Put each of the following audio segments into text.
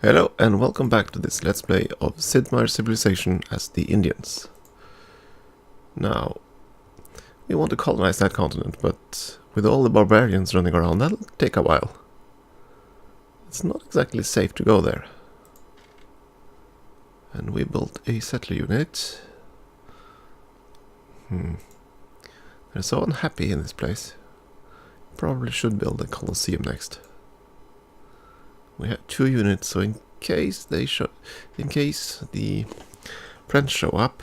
Hello and welcome back to this Let's Play of Sid Meier's civilization as the Indians. Now, we want to colonize that continent, but with all the barbarians running around, that'll take a while. It's not exactly safe to go there. And we built a settler unit. They're so unhappy in this place. Probably should build a Colosseum next. We have 2 units, so in case the French show up,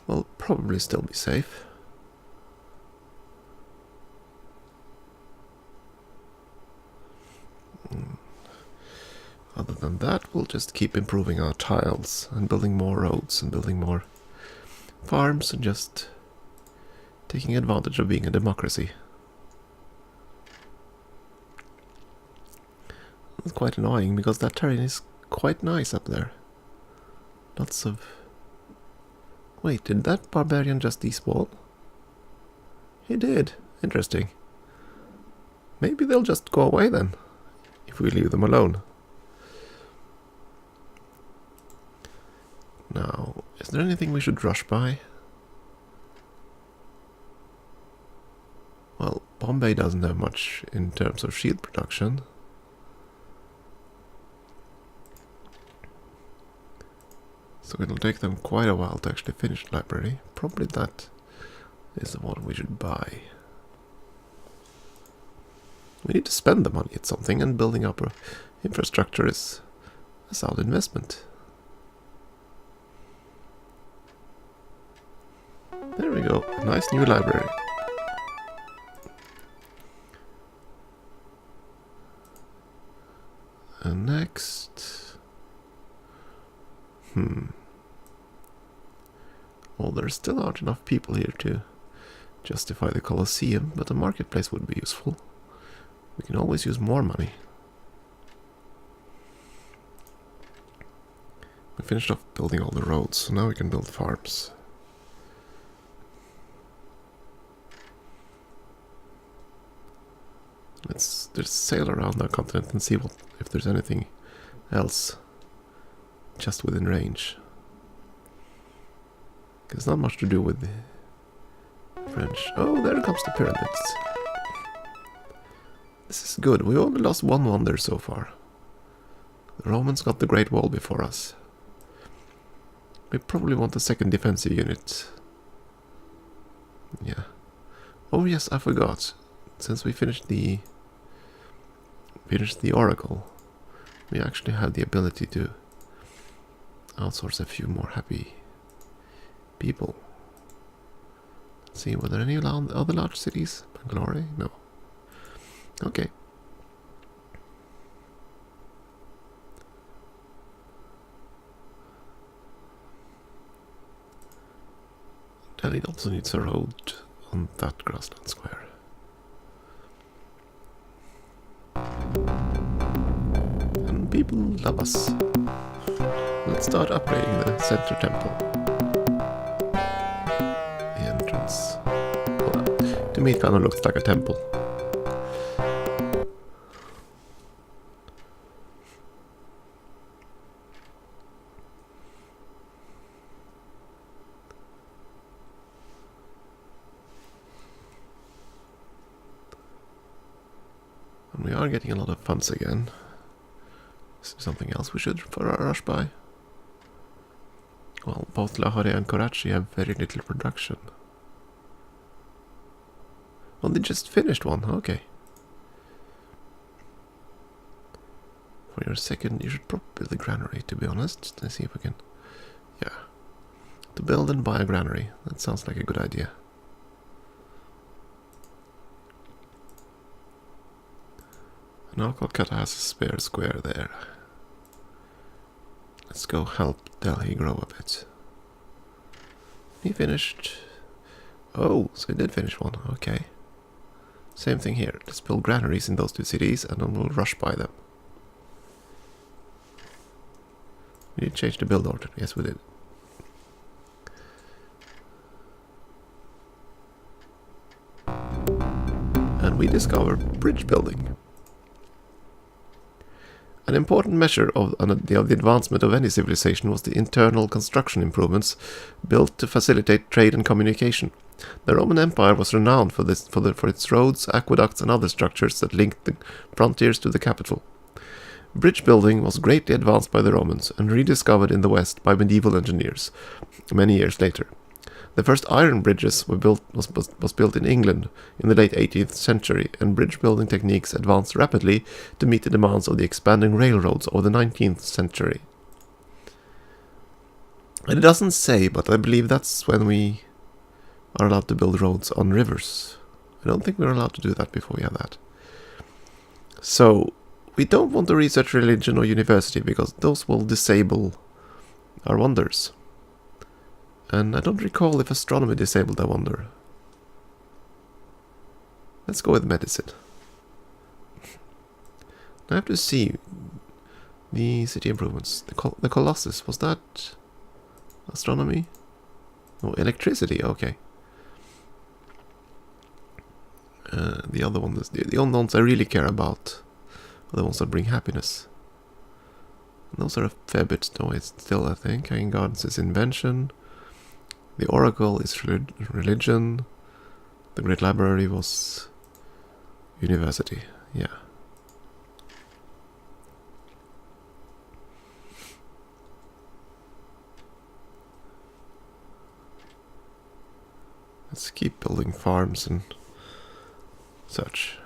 we'll probably still be safe. Other than that, we'll just keep improving our tiles and building more roads and building more farms and just taking advantage of being a democracy. It's quite annoying because that terrain is quite nice up there. Lots of... Wait, did that barbarian just despawn? He did. Interesting. Maybe they'll just go away then, if we leave them alone. Now, is there anything we should rush by? Well, Bombay doesn't have much in terms of shield production. So it'll take them quite a while to actually finish the library. Probably that is the one we should buy. We need to spend the money at something, and building up our infrastructure is a sound investment. There we go, a nice new library. And next... Well, there still aren't enough people here to justify the Colosseum, but a marketplace would be useful. We can always use more money. We finished off building all the roads, so now we can build farms. Let's just sail around the continent and see if there's anything else just within range. There's not much to do with the French. Oh, there comes the pyramids. This is good. We only lost one wonder so far. The Romans got the Great Wall before us. We probably want a second defensive unit. Yeah. Oh yes, I forgot. Since we finished the Oracle, we actually have the ability to outsource a few more happy people. Let's see, were there any other large cities? Bangalore? No. Okay. Delhi also needs a road on that grassland square. And people love us. Let's start upgrading the center temple. The entrance. Well, to me it kind of looks like a temple. And we are getting a lot of funds again. Is there something else we should rush by? Well, both Lahore and Karachi have very little production. Well, they just finished one, okay. For your second, you should probably build a granary, to be honest. Let's see if we can... Yeah. To build and buy a granary. That sounds like a good idea. Now Kolkata has a spare square there. Let's go help Delhi grow a bit. He finished... Oh, so he did finish one, okay. Same thing here. Let's build granaries in those 2 cities and then we'll rush by them. We did change the build order. Yes, we did. And we discovered bridge building. An important measure of the advancement of any civilization was the internal construction improvements built to facilitate trade and communication. The Roman Empire was renowned for its roads, aqueducts, and other structures that linked the frontiers to the capital. Bridge building was greatly advanced by the Romans and rediscovered in the West by medieval engineers many years later. The first iron bridges was built in England in the late 18th century, and bridge building techniques advanced rapidly to meet the demands of the expanding railroads of the 19th century. And it doesn't say, but I believe that's when we are allowed to build roads on rivers. I don't think we're allowed to do that before we have that. So, we don't want to research religion or university because those will disable our wonders. And I don't recall if astronomy disabled, I wonder. Let's go with medicine. I have to see the city improvements. The Colossus, was that astronomy? Oh, electricity, okay. The other ones, the only ones I really care about are the ones that bring happiness. And those are a fair bit noise still, I think. Hanging Gardens is invention. The Oracle is religion. The Great Library was university. Yeah. Let's keep building farms and such.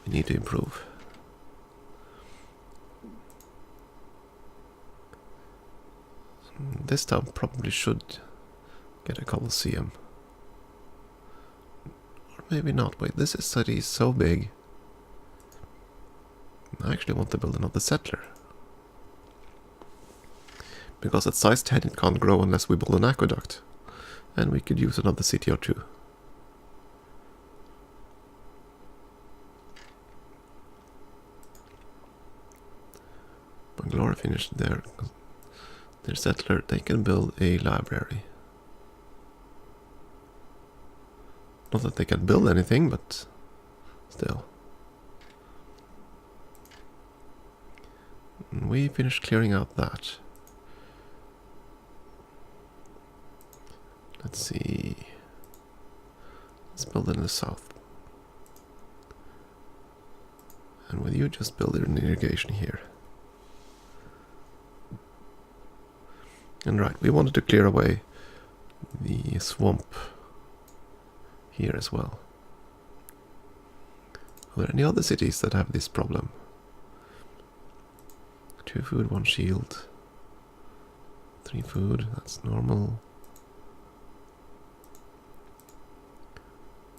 We need to improve. This town probably should get a Colosseum. Or maybe not. Wait, this city is so big. I actually want to build another settler. Because at size 10 it can't grow unless we build an aqueduct. And we could use another city or two. Bangalore finished their settler. They can build a library. Not that they can build anything, but still. And we finished clearing out that. Let's see. Let's build it in the south. And with you, just build an irrigation here. And right, we wanted to clear away the swamp here as well. Are there any other cities that have this problem? 2 food, 1 shield. 3 food, that's normal.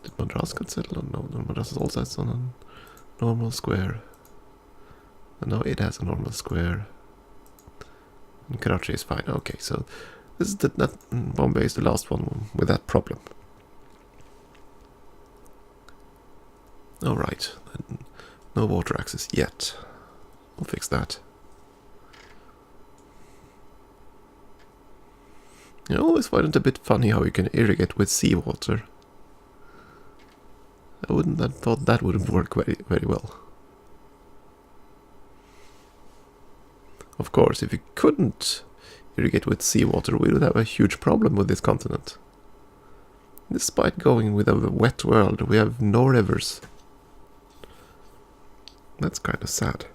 Did Madras get settled? No, Madras is also on a normal square. And now it has a normal square. And Karachi is fine. Okay, so this is Bombay is the last one with that problem. Alright, no water access yet. We'll fix that. I always find it a bit funny how you can irrigate with seawater. I wouldn't have thought that would work very, very well. Of course, if you couldn't irrigate with seawater, we would have a huge problem with this continent. Despite going with a wet world, we have no rivers. That's kind of sad.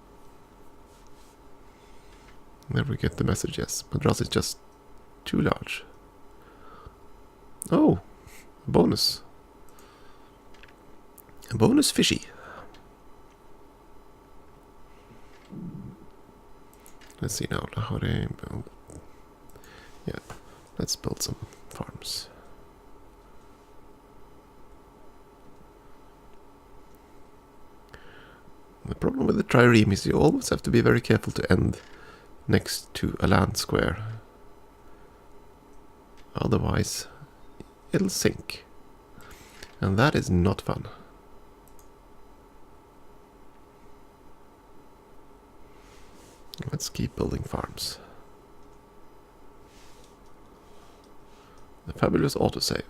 There we get the message, yes. Madras is just too large. Oh, a bonus. A bonus fishy. Let's see now how they build. Yeah, let's build some farms. The problem with the trireme is you always have to be very careful to end next to a land square. Otherwise, it'll sink. And that is not fun. Let's keep building farms. The fabulous autosave.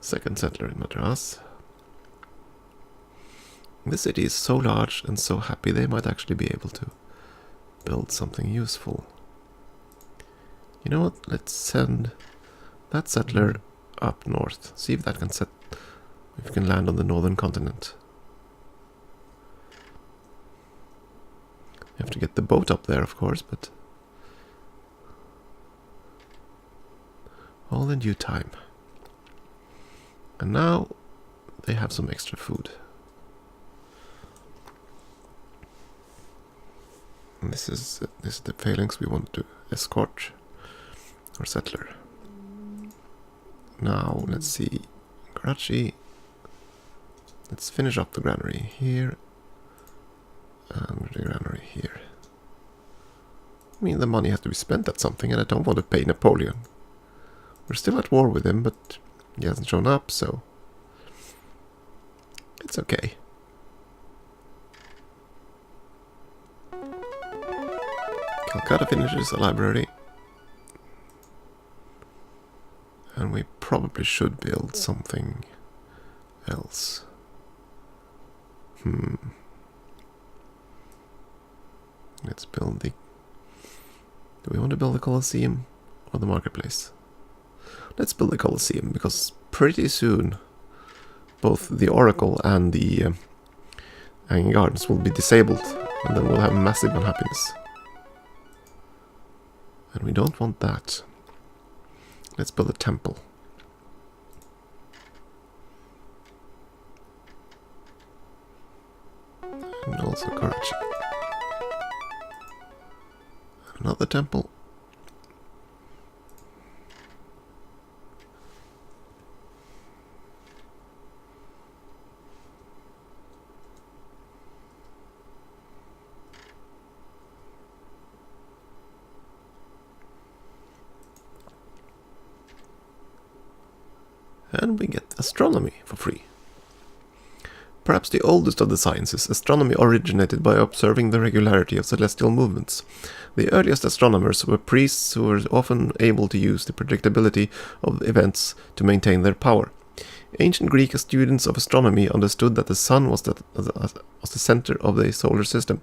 Second settler in Madras. This city is so large and so happy they might actually be able to build something useful. You know what? Let's send that settler up north. See if that can if we can land on the northern continent. You have to get the boat up there, of course, but all in due time. And now they have some extra food. And this is the phalanx we want to escort our settler. Now let's see, Karachi. Let's finish up the granary here and the granary here. I mean, the money has to be spent at something, and I don't want to pay Napoleon. We're still at war with him, but he hasn't shown up, so it's okay. Calcutta finishes a library. And we probably should build something else. Let's build the... Do we want to build the Colosseum or the marketplace? Let's build the Colosseum, because pretty soon both the Oracle and the Hanging Gardens will be disabled, and then we'll have massive unhappiness. And we don't want that. Let's build a temple. And also Karachi. Another temple. And we get astronomy for free. Perhaps the oldest of the sciences, astronomy originated by observing the regularity of celestial movements. The earliest astronomers were priests who were often able to use the predictability of events to maintain their power. Ancient Greek students of astronomy understood that the sun was the center of the solar system,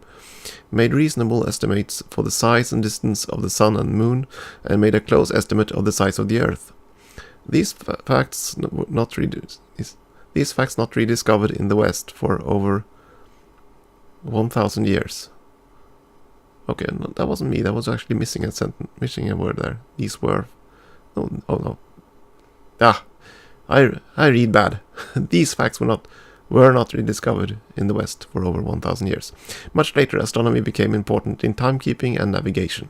made reasonable estimates for the size and distance of the sun and moon, and made a close estimate of the size of the earth. These facts not rediscovered in the West for over 1,000 years. Okay, no, that wasn't me. That was actually missing a sentence, missing a word there. These were. Oh no. I read bad. These facts were not rediscovered in the West for over 1,000 years. Much later, astronomy became important in timekeeping and navigation.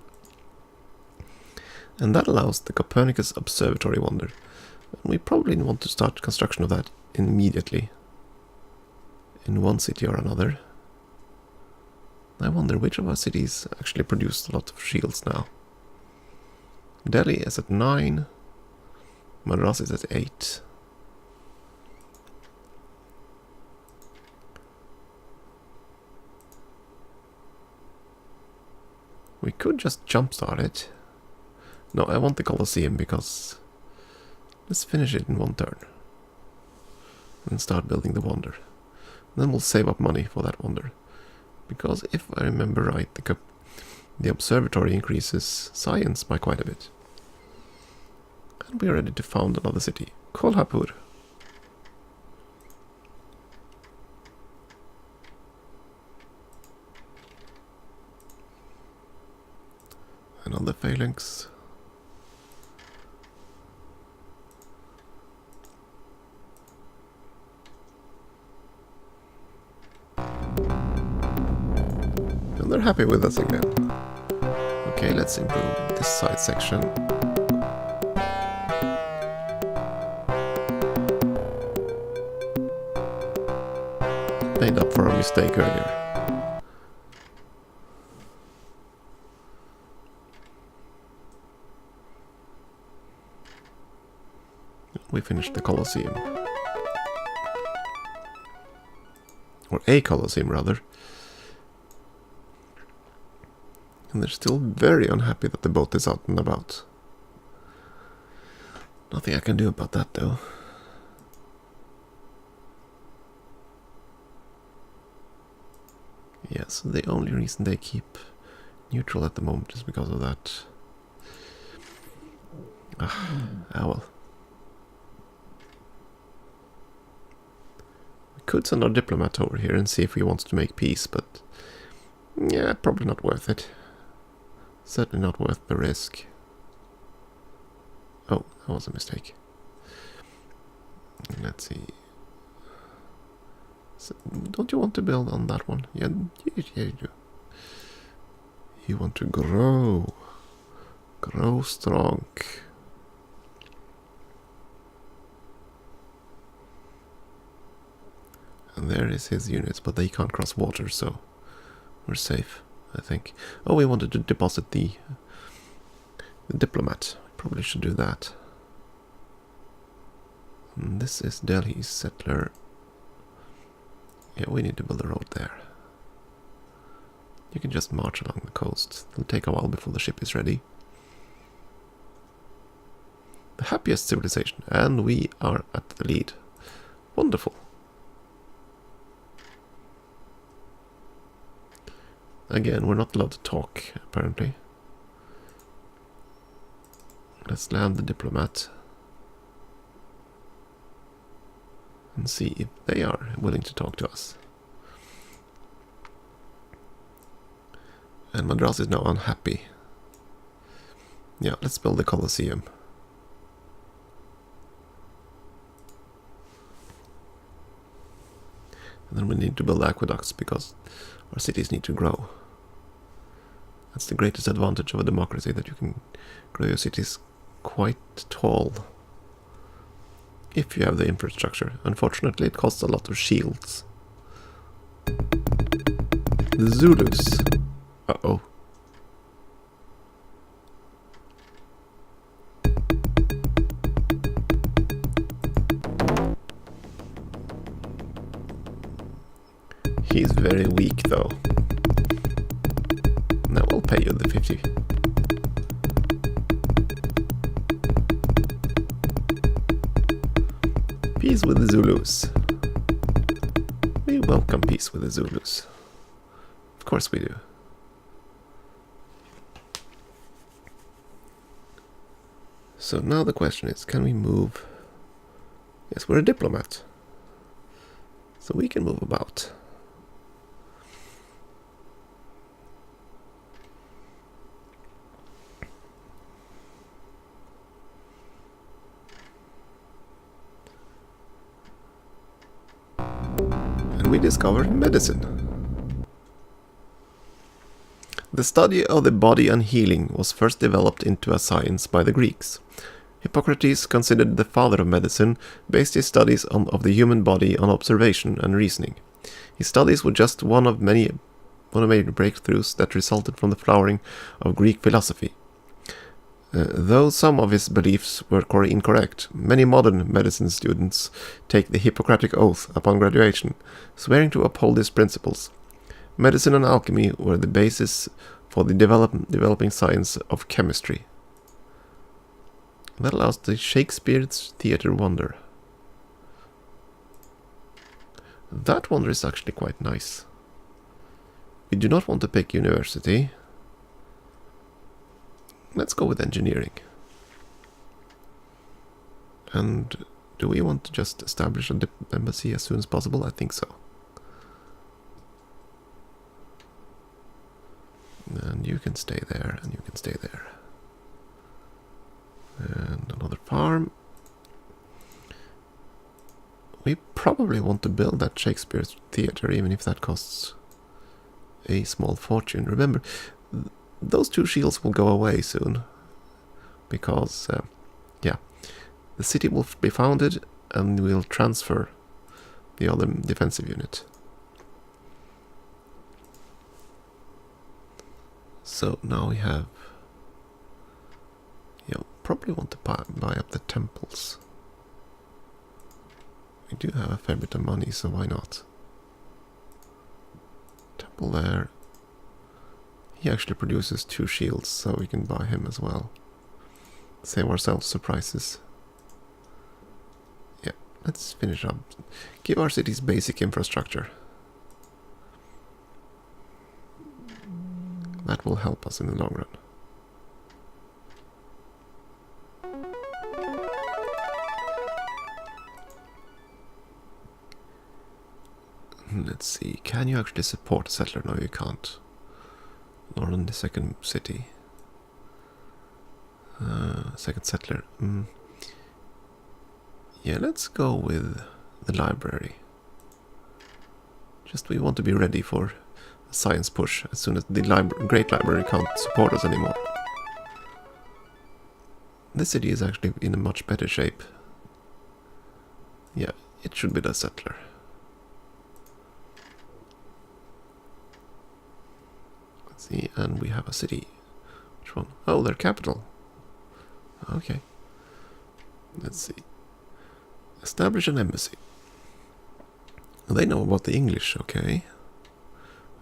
And that allows the Copernicus Observatory wonder. And we probably want to start construction of that immediately. In one city or another. I wonder which of our cities actually produce a lot of shields now. Delhi is at 9. Madras is at 8. We could just jumpstart it. No, I want the Colosseum because... Let's finish it in one turn. And start building the wonder. Then we'll save up money for that wonder. Because if I remember right, the observatory increases science by quite a bit. And we're ready to found another city. Kolhapur. Another phalanx. And they're happy with us again. Okay, let's improve this side section. Made up for a mistake earlier. We finished the Colosseum. Or a Colosseum, rather. And they're still very unhappy that the boat is out and about. Nothing I can do about that, though. Yeah, so the only reason they keep neutral at the moment is because of that. Well. We could send our diplomat over here and see if he wants to make peace, but yeah, probably not worth it. Certainly not worth the risk. Oh, that was a mistake. Let's see. So, don't you want to build on that one? Yeah, you do. You want to grow. Grow strong. And there is his units, but they can't cross water, so we're safe, I think. Oh, we wanted to deposit the diplomat. Probably should do that. And this is Delhi's settler. Yeah, we need to build a road there. You can just march along the coast. It'll take a while before the ship is ready. The happiest civilization, and we are at the lead. Wonderful. Again, we're not allowed to talk, apparently. Let's land the diplomat. And see if they are willing to talk to us. And Madras is now unhappy. Yeah, let's build the Colosseum. And then we need to build aqueducts because our cities need to grow. That's the greatest advantage of a democracy, that you can grow your cities quite tall if you have the infrastructure. Unfortunately, it costs a lot of shields. The Zulus. Uh-oh. He's very weak, though. Now we'll pay you the 50. Peace with the Zulus. We welcome peace with the Zulus. Of course we do. So now the question is, can we move? Yes, we're a diplomat. So we can move about. We discovered medicine. The study of the body and healing was first developed into a science by the Greeks. Hippocrates, considered the father of medicine, based his studies of the human body on observation and reasoning. His studies were just one of many breakthroughs that resulted from the flowering of Greek philosophy. Though some of his beliefs were incorrect, many modern medicine students take the Hippocratic Oath upon graduation, swearing to uphold his principles. Medicine and alchemy were the basis for the developing science of chemistry. That allows the Shakespeare's Theatre Wonder. That wonder is actually quite nice. We do not want to pick university. Let's go with engineering. And do we want to just establish an embassy as soon as possible? I think so. And you can stay there, and you can stay there. And another farm. We probably want to build that Shakespeare's Theatre, even if that costs a small fortune. Remember, those two shields will go away soon, because, yeah, the city will be founded and we'll transfer the other defensive unit. So now we have, yeah, probably want to buy up the temples. We do have a fair bit of money, so why not? Temple there. He actually produces 2 shields, so we can buy him as well. Save ourselves surprises. Yeah, let's finish up. Give our cities basic infrastructure. That will help us in the long run. Let's see, can you actually support a settler? No, you can't. Nor in the second city. Second settler. Yeah, let's go with the library. Just we want to be ready for a science push as soon as the Great Library can't support us anymore. This city is actually in a much better shape. Yeah, it should be the settler. Let's see, and we have a city. Which one? Oh, their capital. Okay. Let's see. Establish an embassy. They know about the English, okay.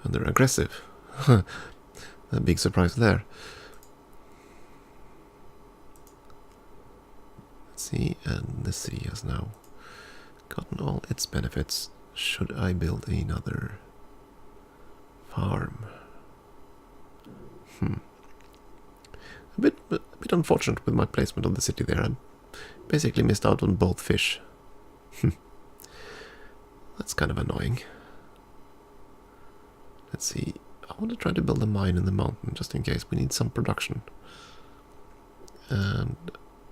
And they're aggressive. A big surprise there. Let's see, and the city has now gotten all its benefits. Should I build another farm? A bit unfortunate with my placement of the city there. I basically missed out on both fish. That's kind of annoying. Let's see. I want to try to build a mine in the mountain just in case we need some production. And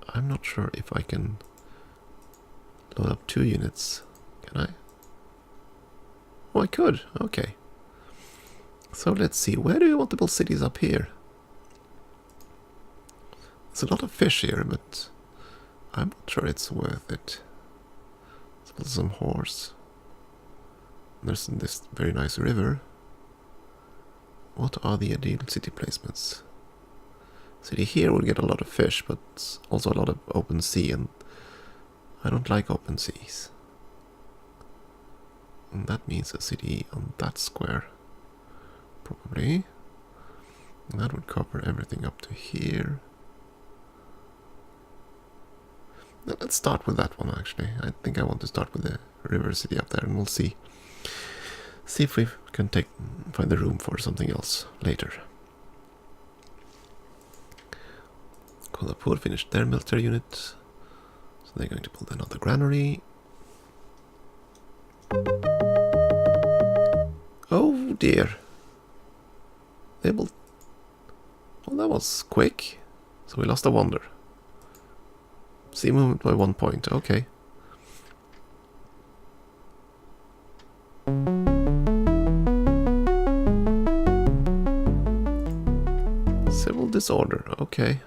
I'm not sure if I can load up 2 units. Can I? Oh, I could. Okay. So let's see. Where do you want to build cities up here? There's a lot of fish here, but I'm not sure it's worth it. Let's build some horse. There's this very nice river. What are the ideal city placements? City here will get a lot of fish, but also a lot of open sea, and I don't like open seas. And that means a city on that square, probably. And that would cover everything up to here. Now, let's start with that one, actually. I think I want to start with the river city up there, and we'll see if we can find the room for something else later. Kolhapur finished their military unit, so they're going to build another granary. Oh dear. They built... Well, that was quick. So we lost a wonder. Sea movement by 1 point, okay. Civil disorder, okay.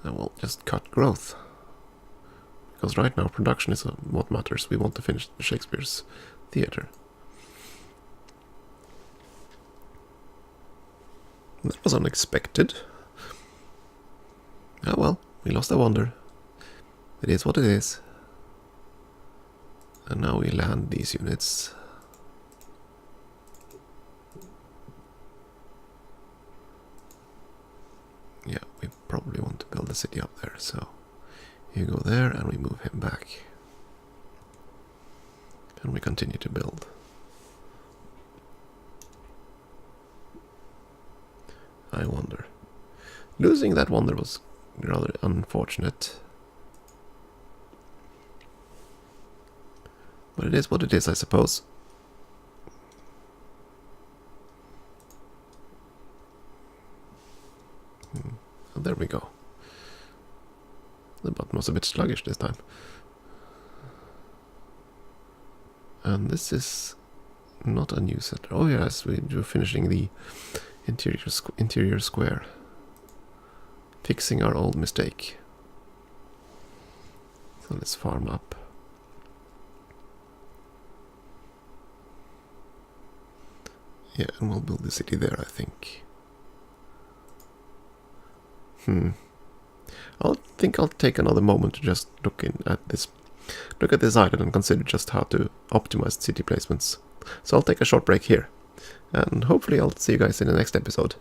And we'll just cut growth. Because right now production is what matters. We want to finish Shakespeare's theatre. That was unexpected. Oh well, we lost a wonder. It is what it is. And now we land these units. Yeah, we probably want to build a city up there, so you go there and we move him back. And we continue to build. I wonder. Losing that wonder was rather unfortunate. But it is what it is, I suppose. Oh, there we go. The button was a bit sluggish this time. And this is not a new settler. Oh yes, we're finishing the interior square. Fixing our old mistake. So let's farm up. Yeah, and we'll build the city there, I think. I think I'll take another moment to just look at this island and consider just how to optimize city placements. So I'll take a short break here, and hopefully I'll see you guys in the next episode.